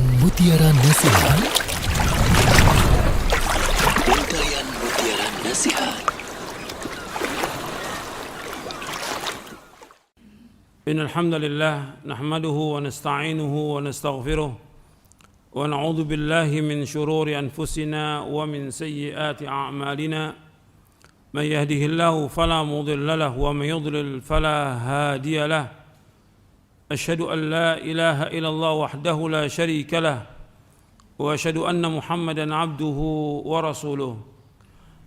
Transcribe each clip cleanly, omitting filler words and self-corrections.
Mutiara Nasihat. Rangkaian Mutiara Nasihat. Innal hamdalillah nahmaduhu wa nasta'inuhu wa nastaghfiruh wa na'udzu billahi min shururi anfusina wa min sayyiati a'malina. Man yahdihillahu fala mudilla lahu wa man yudlil fala hadiya lahu. Asyhadu an la ilaha illallah wahdahu la syarika lah wa asyhadu anna Muhammadan abduhu wa rasuluh.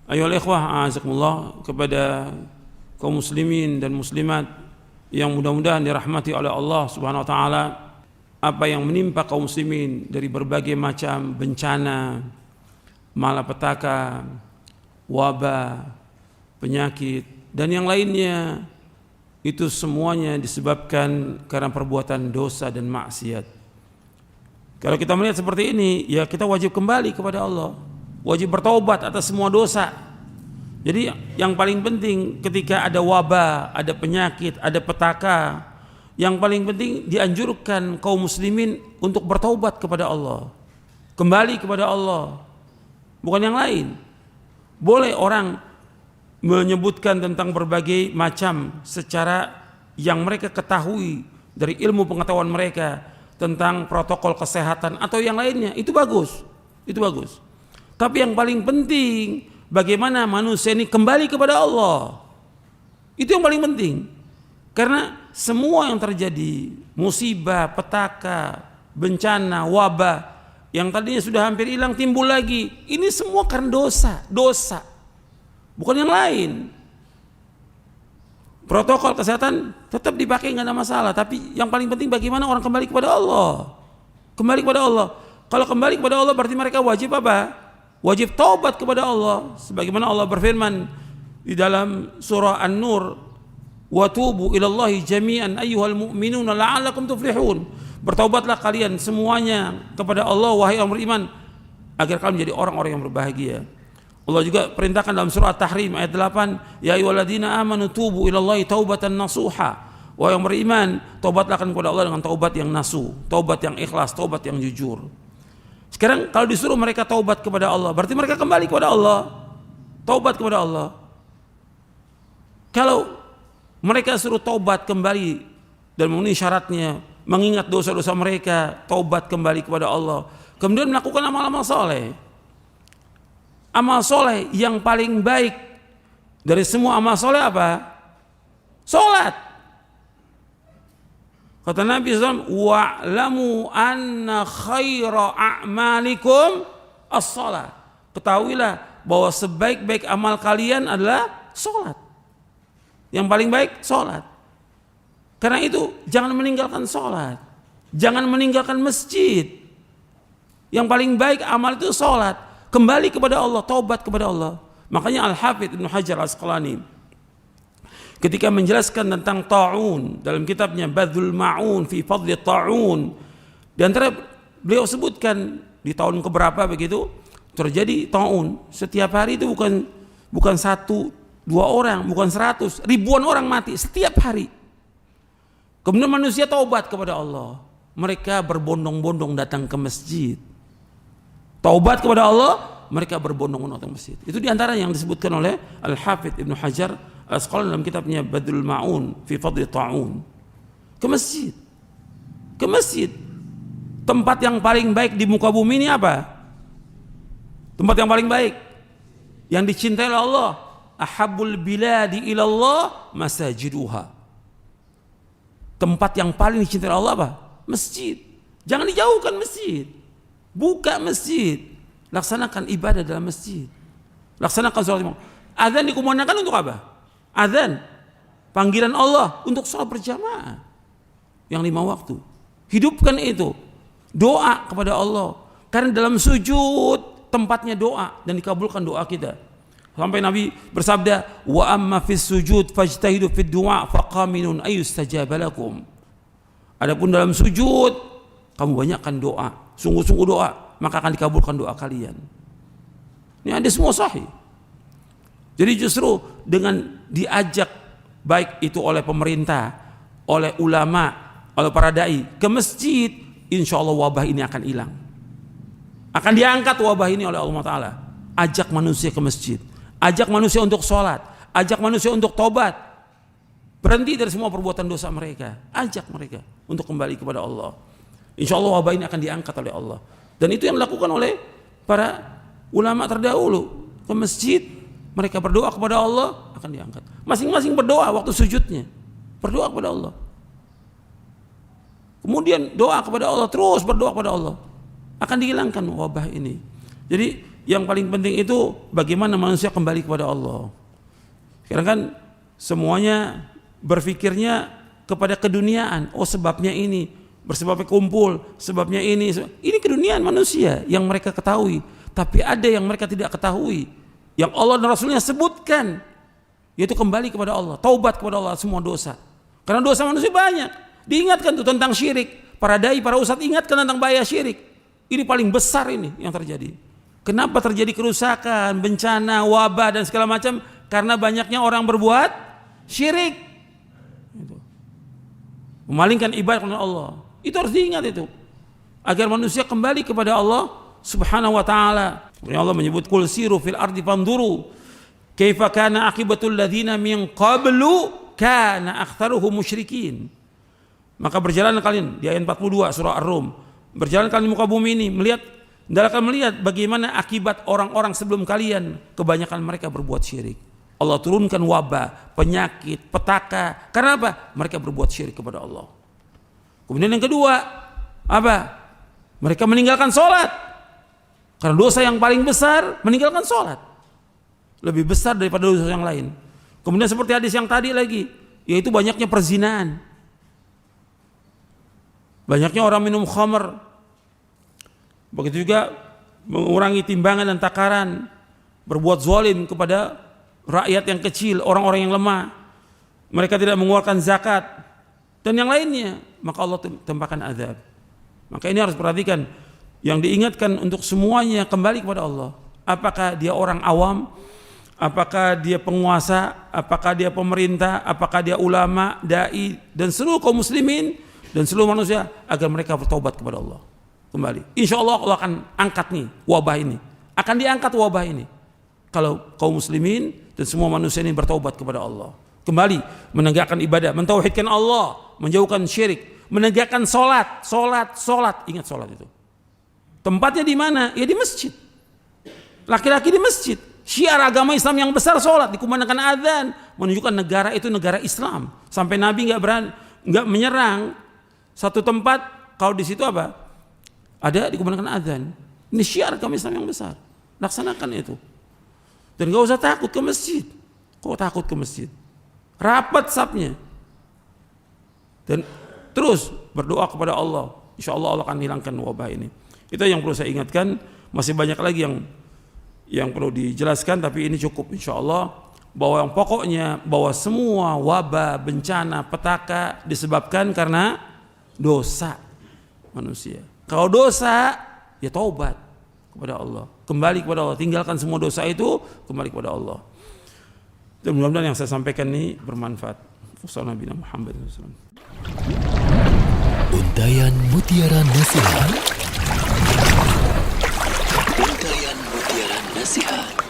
Ayohal ikhwah, a'azakumullah, kepada kaum muslimin dan muslimat yang mudah-mudahan dirahmati oleh Allah Subhanahu wa taala, apa yang menimpa kaum muslimin dari berbagai macam bencana, malapetaka, wabah, penyakit dan yang lainnya, itu semuanya disebabkan karena perbuatan dosa dan maksiat. Kalau kita melihat seperti ini, ya kita wajib kembali kepada Allah, wajib bertaubat atas semua dosa. Jadi yang paling penting ketika ada wabah, ada penyakit, ada petaka, yang paling penting dianjurkan kaum muslimin untuk bertaubat kepada Allah, kembali kepada Allah, bukan yang lain. Boleh orang menyebutkan tentang berbagai macam secara yang mereka ketahui dari ilmu pengetahuan mereka tentang protokol kesehatan atau yang lainnya, itu bagus, itu bagus. Tapi yang paling penting bagaimana manusia ini kembali kepada Allah, itu yang paling penting. Karena semua yang terjadi, musibah, petaka, bencana, wabah yang tadinya sudah hampir hilang timbul lagi, ini semua karena dosa, bukan yang lain. Protokol kesehatan tetap dipakai, nggak ada masalah, tapi yang paling penting bagaimana orang kembali kepada Allah. Kembali kepada Allah. Kalau kembali kepada Allah berarti mereka wajib apa? Wajib taubat kepada Allah. Sebagaimana Allah berfirman di dalam surah An-Nur, "Wa tubu ilallahi jami'an ayyuhal mu'minuna la'allakum tuflihun." Bertaubatlah kalian semuanya kepada Allah wahai orang beriman agar kalian menjadi orang-orang yang berbahagia. Allah juga perintahkan dalam surah At-Tahrim ayat 8, "Ya ayyuhalladzina amanu tubu ilallahi taubatan nasuha." Wahai yang beriman, taubatlah kepada Allah dengan taubat yang nasuh, taubat yang ikhlas, taubat yang jujur. Sekarang kalau disuruh mereka taubat kepada Allah, berarti mereka kembali kepada Allah, taubat kepada Allah. Kalau mereka suruh taubat kembali dan memenuhi syaratnya, mengingat dosa-dosa mereka, taubat kembali kepada Allah, kemudian melakukan amal-amal soleh. Amal soleh yang paling baik dari semua amal soleh apa? Salat. Kata Nabi SAW, wa'lamu anna khaira a'malikum as-salat. Ketahuilah bahwa sebaik-baik amal kalian adalah salat. Yang paling baik salat. Karena itu jangan meninggalkan salat, jangan meninggalkan masjid. Yang paling baik amal itu salat. Kembali kepada Allah, taubat kepada Allah. Makanya Al-Hafidz Ibnu Hajar Al-Asqalani ketika menjelaskan tentang ta'un dalam kitabnya Badhul Ma'un fi Fadli Ta'un, di antara beliau sebutkan di tahun keberapa begitu terjadi ta'un. Setiap hari itu bukan satu, dua orang, bukan 100, ribuan orang mati setiap hari. Kemudian manusia taubat kepada Allah. Mereka berbondong-bondong datang ke masjid. Taubat kepada Allah, mereka berbondong-bondong datang ke masjid. Itu diantara yang disebutkan oleh Al-Hafidz Ibnu Hajar Al-Asqalani dalam kitabnya Badhul Ma'un fi Fadli Ta'un. Ke masjid. Ke masjid. Tempat yang paling baik di muka bumi ini apa? Tempat yang paling baik yang dicintai oleh Allah. Ahabbul biladi ilallah masajiduha. Tempat yang paling dicintai oleh Allah apa? Masjid. Jangan dijauhkan masjid. Buka masjid, laksanakan ibadah dalam masjid, laksanakan sholat imam. Azan dikumandangkan untuk apa? Azan, panggilan Allah untuk sholat berjamaah yang 5 waktu. Hidupkan itu, doa kepada Allah. Karena dalam sujud tempatnya doa dan dikabulkan doa kita. Sampai Nabi bersabda, "Wa amma fis sujud fajtahidu fid du'a faqaminun ayyustajaba lakum." Adapun dalam sujud, kamu banyakkan doa, sungguh-sungguh doa, maka akan dikabulkan doa kalian. Ini ada semua sahih. Jadi justru dengan diajak baik itu oleh pemerintah, oleh ulama, oleh para dai ke masjid, insya Allah wabah ini akan hilang. Akan diangkat wabah ini oleh Allah Ta'ala. Ajak manusia ke masjid, ajak manusia untuk sholat, ajak manusia untuk tobat, berhenti dari semua perbuatan dosa mereka, ajak mereka untuk kembali kepada Allah. Insya Allah wabah ini akan diangkat oleh Allah. Dan itu yang dilakukan oleh para ulama terdahulu. Ke masjid, mereka berdoa kepada Allah, akan diangkat. Masing-masing berdoa waktu sujudnya, berdoa kepada Allah. Kemudian doa kepada Allah, terus berdoa kepada Allah, akan dihilangkan wabah ini. Jadi yang paling penting itu bagaimana manusia kembali kepada Allah. Sekarang kan semuanya berpikirnya kepada keduniaan. Oh, sebabnya ini, bersebabnya kumpul, sebabnya ini keduniaan manusia yang mereka ketahui. Tapi ada yang mereka tidak ketahui, yang Allah dan Rasulnya sebutkan, yaitu kembali kepada Allah, taubat kepada Allah semua dosa. Karena dosa manusia banyak. Diingatkan tuh tentang syirik. Para dai, para ustadz ingatkan tentang bahaya syirik. Ini paling besar ini yang terjadi. Kenapa terjadi kerusakan, bencana, wabah dan segala macam? Karena banyaknya orang berbuat syirik. Memalingkan ibadah kepada Allah. Itu harus diingat itu. Agar manusia kembali kepada Allah Subhanahu wa ta'ala. Allah menyebut qul siru fil ardi fanduru kaifa kana aqibatul ladzina min qablu kana aktsaruhum musyrikin. Maka berjalan kalian di ayat 42 surah Ar-Rum. Berjalan kalian di muka bumi ini akan melihat bagaimana akibat orang-orang sebelum kalian, kebanyakan mereka berbuat syirik. Allah turunkan wabah, penyakit, petaka. Karena apa? Mereka berbuat syirik kepada Allah. Kemudian yang kedua, apa? Mereka meninggalkan sholat. Karena dosa yang paling besar meninggalkan sholat, lebih besar daripada dosa yang lain. Kemudian seperti hadis yang tadi lagi, yaitu banyaknya perzinahan, banyaknya orang minum khamr, begitu juga mengurangi timbangan dan takaran, berbuat zalim kepada rakyat yang kecil, orang-orang yang lemah, mereka tidak mengeluarkan zakat dan yang lainnya, maka Allah tempahkan azab. Maka ini harus perhatikan. Yang diingatkan untuk semuanya kembali kepada Allah. Apakah dia orang awam, apakah dia penguasa, apakah dia pemerintah, apakah dia ulama, dai, dan seluruh kaum muslimin dan seluruh manusia, agar mereka bertobat kepada Allah. Kembali. Insya Allah Allah akan angkat nih wabah ini. Akan diangkat wabah ini. Kalau kaum muslimin dan semua manusia ini bertobat kepada Allah. Kembali menegakkan ibadah, mentauhidkan Allah, menjauhkan syirik, menegakkan sholat. Ingat sholat itu. Tempatnya di mana? Ya di masjid. Laki-laki di masjid. Syiar agama Islam yang besar sholat, dikumandangkan azan, menunjukkan negara itu negara Islam. Sampai Nabi nggak menyerang satu tempat kalau di situ apa? Ada dikumandangkan azan. Ini syiar agama Islam yang besar. Laksanakan itu. Dan nggak usah takut ke masjid. Kok takut ke masjid? Rapat safnya. Dan terus berdoa kepada Allah. Insya Allah Allah akan hilangkan wabah ini. Itu yang perlu saya ingatkan. Masih banyak lagi yang perlu dijelaskan, tapi ini cukup insya Allah. Bahwa yang pokoknya bahwa semua wabah, bencana, petaka disebabkan karena dosa manusia. Kalau dosa, ya taubat kepada Allah, kembali kepada Allah, tinggalkan semua dosa itu, kembali kepada Allah. Dan mudah-mudahan yang saya sampaikan ini bermanfaat. Wassalamualaikum warahmatullahi wabarakatuh. Untayan Mutiara Nasihat. Untayan Mutiara Nasihat.